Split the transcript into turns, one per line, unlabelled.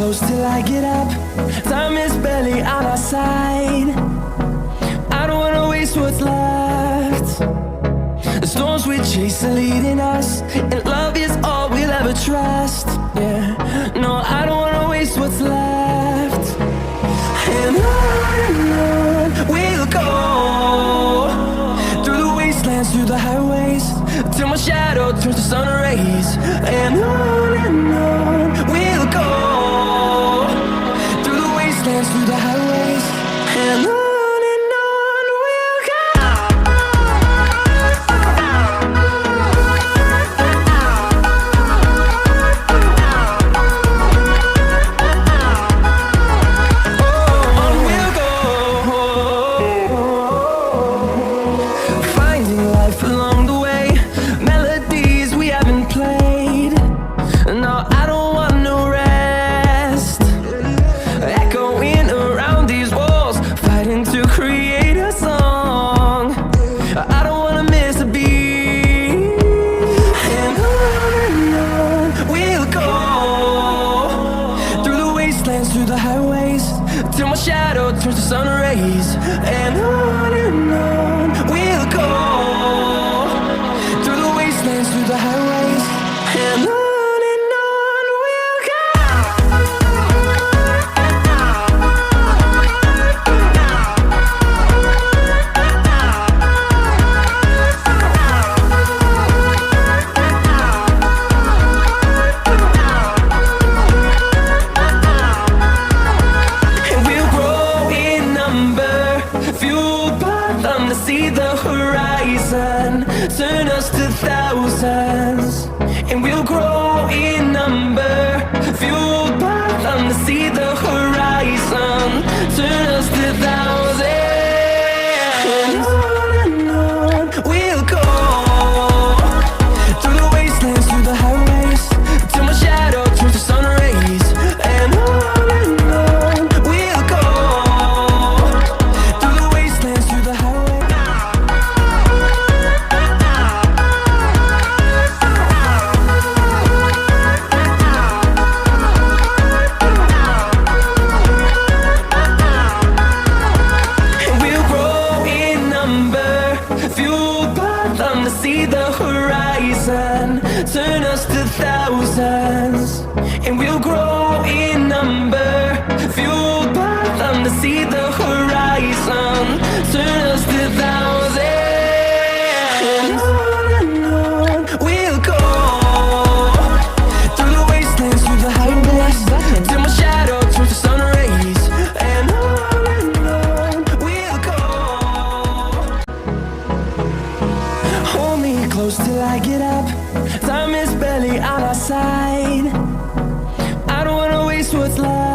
close till I get up. Time is barely on our side. I don't wanna waste what's left. The storms we chase are leading us, and love is all we'll ever trust. Yeah, no, I don't wanna waste what's left. And on we'll go, through the wastelands, through the highways, till my shadow turns to sun rays. And on we'll go, through the wastelands, through the highways, and on. Through the highways, till my shadow turns to sun rays. And on we'll go, through the wastelands, through the highways, and on. See the horizon turn us to thousands, and we'll grow in number, fueled by them to see the horizon turn us to thousands. And on we'll go, through the wastelands, through the highways, till my shadow turns to sun rays. And on we'll go, through the wastelands, through the highways. See the horizon turn us to thousands, and we'll grow in number, fueled by them to see the horizon turn us to thousands. And on we'll go, through the wastelands, through the highways, till my shadow turns to sun rays. And on we'll go. Hold me close till I get up. Time is barely on our side. I don't wanna waste what's left.